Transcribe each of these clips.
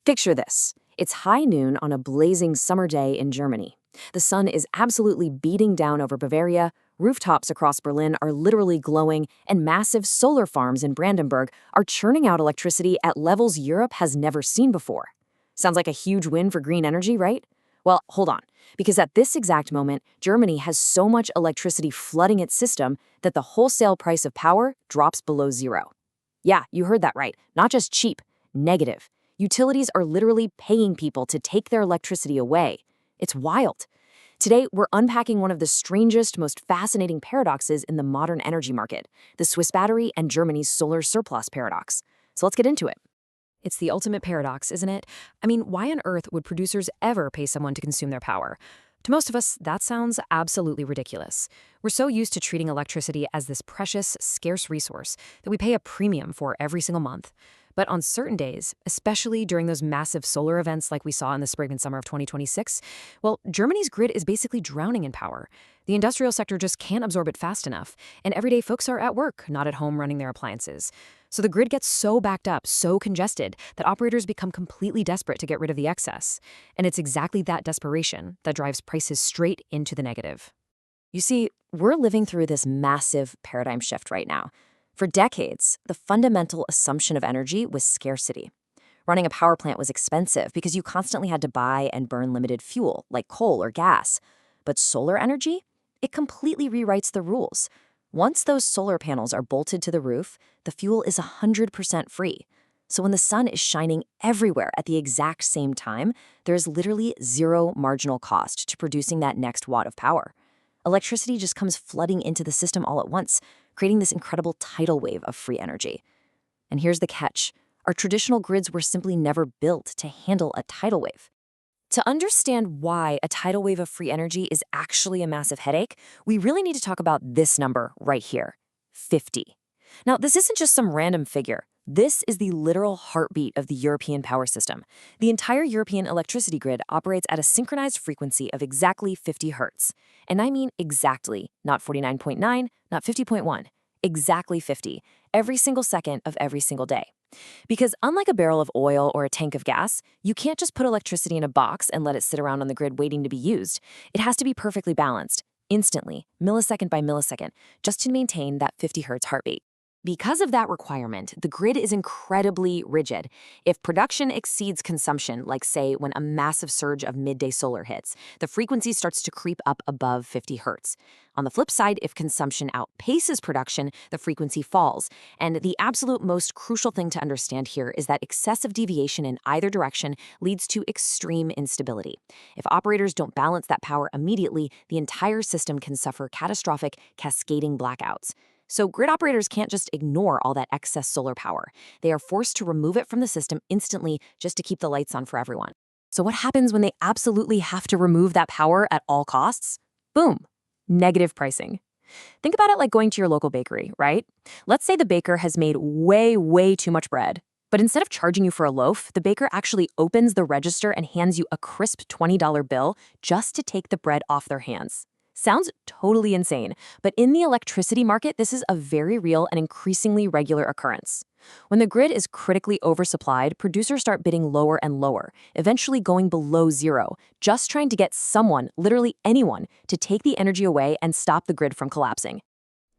Picture this. It's high noon on a blazing summer day in Germany. The sun is absolutely beating down over Bavaria, rooftops across Berlin are literally glowing, and massive solar farms in Brandenburg are churning out electricity at levels Europe has never seen before. Sounds like a huge win for green energy, right? Well, hold on, because at this exact moment, Germany has so much electricity flooding its system that the wholesale price of power drops below zero. Yeah, you heard that right. Not just cheap, negative. Utilities are literally paying people to take their electricity away. It's wild. Today, we're unpacking one of the strangest, most fascinating paradoxes in the modern energy market, the Swiss battery and Germany's solar surplus paradox. So let's get into it. It's the ultimate paradox, isn't it? I mean, why on earth would producers ever pay someone to consume their power? To most of us, that sounds absolutely ridiculous. We're so used to treating electricity as this precious, scarce resource that we pay a premium for every single month. But on certain days, especially during those massive solar events like we saw in the spring and summer of 2026, well, Germany's grid is basically drowning in power. The industrial sector just can't absorb it fast enough, and everyday folks are at work, not at home running their appliances. So the grid gets so backed up, so congested, that operators become completely desperate to get rid of the excess. And it's exactly that desperation that drives prices straight into the negative. You see, we're living through this massive paradigm shift right now. For decades, the fundamental assumption of energy was scarcity. Running a power plant was expensive because you constantly had to buy and burn limited fuel, like coal or gas. But solar energy? It completely rewrites the rules. Once those solar panels are bolted to the roof, the fuel is 100% free. So when the sun is shining everywhere at the exact same time, there is literally zero marginal cost to producing that next watt of power. Electricity just comes flooding into the system all at once, creating this incredible tidal wave of free energy. And here's the catch. Our traditional grids were simply never built to handle a tidal wave. To understand why a tidal wave of free energy is actually a massive headache, we really need to talk about this number right here, 50. Now, this isn't just some random figure. This is the literal heartbeat of the European power system. The entire European electricity grid operates at a synchronized frequency of exactly 50 hertz. And I mean exactly, not 49.9, not 50.1, exactly 50, every single second of every single day. Because unlike a barrel of oil or a tank of gas, you can't just put electricity in a box and let it sit around on the grid waiting to be used. It has to be perfectly balanced, instantly, millisecond by millisecond, just to maintain that 50 hertz heartbeat. Because of that requirement, the grid is incredibly rigid. If production exceeds consumption, like say when a massive surge of midday solar hits, the frequency starts to creep up above 50 hertz. On the flip side, if consumption outpaces production, the frequency falls. And the absolute most crucial thing to understand here is that excessive deviation in either direction leads to extreme instability. If operators don't balance that power immediately, the entire system can suffer catastrophic, cascading blackouts. So grid operators can't just ignore all that excess solar power. They are forced to remove it from the system instantly just to keep the lights on for everyone. So what happens when they absolutely have to remove that power at all costs? Boom, negative pricing. Think about it like going to your local bakery, right? Let's say the baker has made way too much bread. But instead of charging you for a loaf, the baker actually opens the register and hands you a crisp $20 bill just to take the bread off their hands. Sounds totally insane, but in the electricity market, this is a very real and increasingly regular occurrence. When the grid is critically oversupplied, producers start bidding lower and lower, eventually going below zero, just trying to get someone, literally anyone, to take the energy away and stop the grid from collapsing.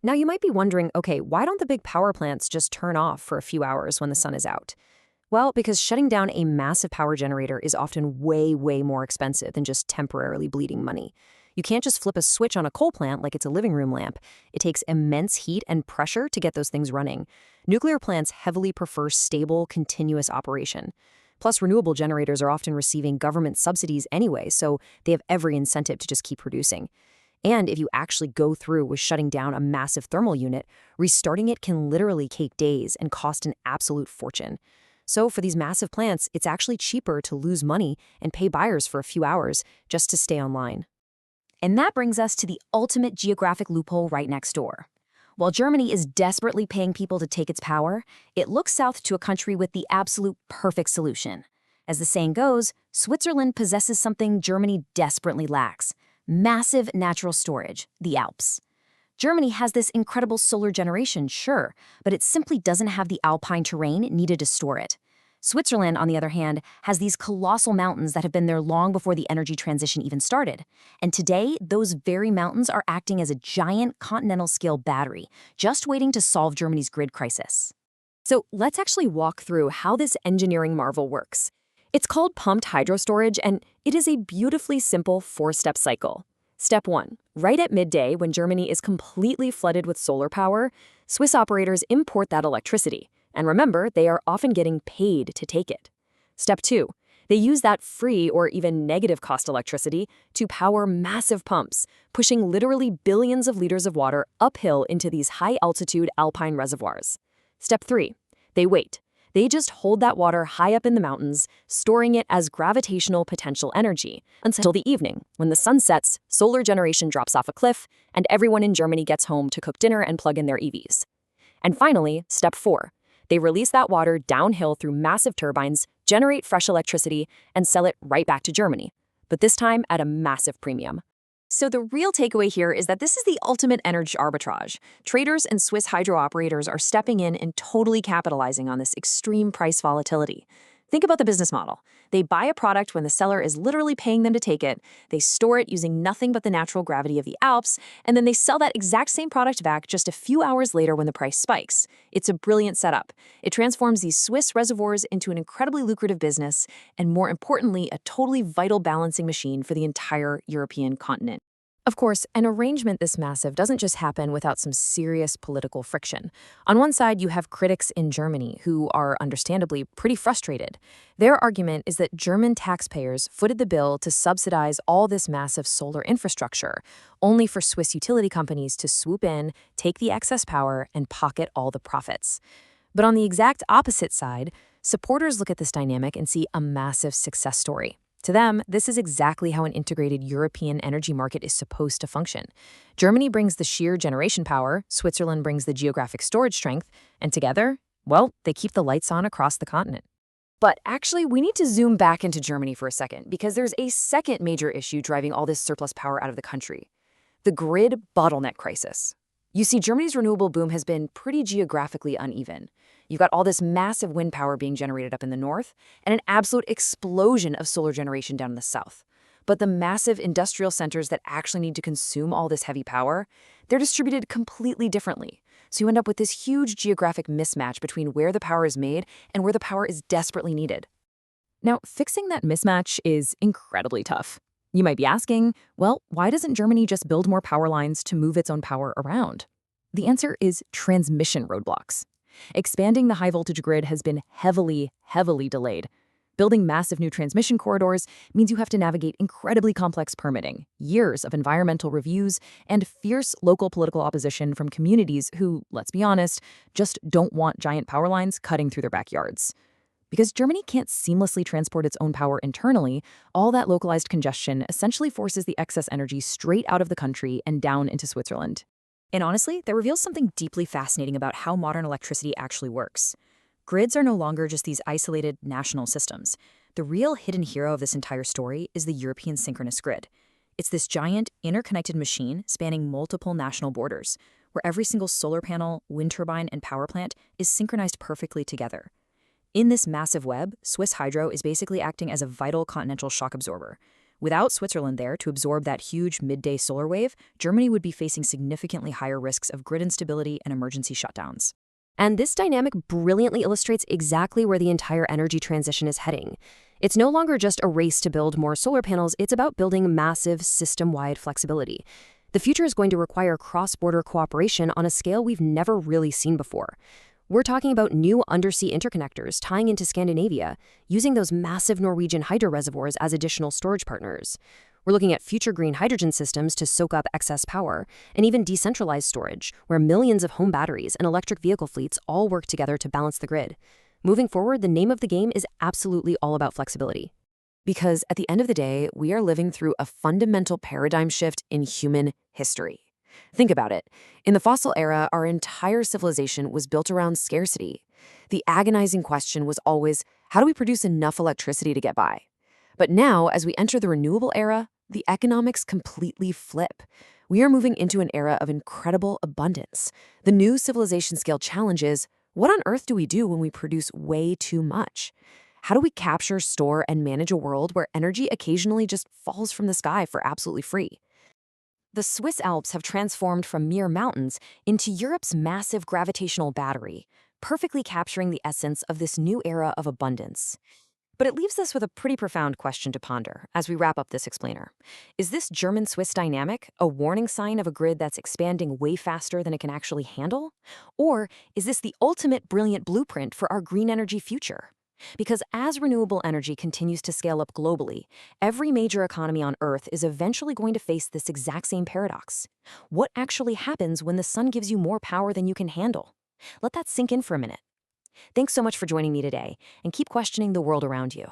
Now you might be wondering, okay, why don't the big power plants just turn off for a few hours when the sun is out? Well, because shutting down a massive power generator is often way more expensive than just temporarily bleeding money. You can't just flip a switch on a coal plant like it's a living room lamp. It takes immense heat and pressure to get those things running. Nuclear plants heavily prefer stable, continuous operation. Plus, renewable generators are often receiving government subsidies anyway, so they have every incentive to just keep producing. And if you actually go through with shutting down a massive thermal unit, restarting it can literally take days and cost an absolute fortune. So for these massive plants, it's actually cheaper to lose money and pay buyers for a few hours just to stay online. And that brings us to the ultimate geographic loophole right next door. While Germany is desperately paying people to take its power, it looks south to a country with the absolute perfect solution. As the saying goes, Switzerland possesses something Germany desperately lacks: massive natural storage, the Alps. Germany has this incredible solar generation, sure, but it simply doesn't have the alpine terrain needed to store it. Switzerland, on the other hand, has these colossal mountains that have been there long before the energy transition even started. And today, those very mountains are acting as a giant continental-scale battery, just waiting to solve Germany's grid crisis. So let's actually walk through how this engineering marvel works. It's called pumped hydro storage, and it is a beautifully simple four-step cycle. Step 1. Right at midday, when Germany is completely flooded with solar power, Swiss operators import that electricity. And remember, they are often getting paid to take it. Step 2. They use that free or even negative cost electricity to power massive pumps, pushing literally billions of liters of water uphill into these high-altitude alpine reservoirs. Step 3. They wait. They just hold that water high up in the mountains, storing it as gravitational potential energy, until the evening, when the sun sets, solar generation drops off a cliff, and everyone in Germany gets home to cook dinner and plug in their EVs. And finally, step 4. They release that water downhill through massive turbines, generate fresh electricity, and sell it right back to Germany, but this time at a massive premium. So the real takeaway here is that this is the ultimate energy arbitrage. Traders and Swiss hydro operators are stepping in and totally capitalizing on this extreme price volatility. Think about the business model. They buy a product when the seller is literally paying them to take it, they store it using nothing but the natural gravity of the Alps, and then they sell that exact same product back just a few hours later when the price spikes. It's a brilliant setup. It transforms these Swiss reservoirs into an incredibly lucrative business, and more importantly, a totally vital balancing machine for the entire European continent. Of course, an arrangement this massive doesn't just happen without some serious political friction. On one side, you have critics in Germany who are understandably pretty frustrated. Their argument is that German taxpayers footed the bill to subsidize all this massive solar infrastructure, only for Swiss utility companies to swoop in, take the excess power, and pocket all the profits. But on the exact opposite side, supporters look at this dynamic and see a massive success story. To them, this is exactly how an integrated European energy market is supposed to function. Germany brings the sheer generation power, Switzerland brings the geographic storage strength, and together, well, they keep the lights on across the continent. But actually, we need to zoom back into Germany for a second, because there's a second major issue driving all this surplus power out of the country: the grid bottleneck crisis. You see, Germany's renewable boom has been pretty geographically uneven. You've got all this massive wind power being generated up in the north, and an absolute explosion of solar generation down in the south. But the massive industrial centers that actually need to consume all this heavy power, they're distributed completely differently. So you end up with this huge geographic mismatch between where the power is made and where the power is desperately needed. Now, fixing that mismatch is incredibly tough. You might be asking, well, why doesn't Germany just build more power lines to move its own power around? The answer is transmission roadblocks. Expanding the high-voltage grid has been heavily delayed. Building massive new transmission corridors means you have to navigate incredibly complex permitting, years of environmental reviews, and fierce local political opposition from communities who, let's be honest, just don't want giant power lines cutting through their backyards. Because Germany can't seamlessly transport its own power internally, all that localized congestion essentially forces the excess energy straight out of the country and down into Switzerland. And honestly, that reveals something deeply fascinating about how modern electricity actually works. Grids are no longer just these isolated national systems. The real hidden hero of this entire story is the European synchronous grid. It's this giant, interconnected machine spanning multiple national borders, where every single solar panel, wind turbine, and power plant is synchronized perfectly together. In this massive web, Swiss Hydro is basically acting as a vital continental shock absorber. Without Switzerland there to absorb that huge midday solar wave, Germany would be facing significantly higher risks of grid instability and emergency shutdowns. And this dynamic brilliantly illustrates exactly where the entire energy transition is heading. It's no longer just a race to build more solar panels, it's about building massive, system-wide flexibility. The future is going to require cross-border cooperation on a scale we've never really seen before. We're talking about new undersea interconnectors tying into Scandinavia, using those massive Norwegian hydro reservoirs as additional storage partners. We're looking at future green hydrogen systems to soak up excess power, and even decentralized storage, where millions of home batteries and electric vehicle fleets all work together to balance the grid. Moving forward, the name of the game is absolutely all about flexibility. Because at the end of the day, we are living through a fundamental paradigm shift in human history. Think about it. In the fossil era, our entire civilization was built around scarcity. The agonizing question was always, how do we produce enough electricity to get by? But now, as we enter the renewable era, the economics completely flip. We are moving into an era of incredible abundance. The new civilization scale challenge is, What on earth do we do when we produce way too much? How do we capture, store, and manage a world where energy occasionally just falls from the sky for absolutely free? The Swiss Alps have transformed from mere mountains into Europe's massive gravitational battery, perfectly capturing the essence of this new era of abundance. But it leaves us with a pretty profound question to ponder as we wrap up this explainer. Is this German-Swiss dynamic a warning sign of a grid that's expanding way faster than it can actually handle? Or is this the ultimate brilliant blueprint for our green energy future? Because as renewable energy continues to scale up globally, every major economy on Earth is eventually going to face this exact same paradox. What actually happens when the sun gives you more power than you can handle? Let that sink in for a minute. Thanks so much for joining me today, and keep questioning the world around you.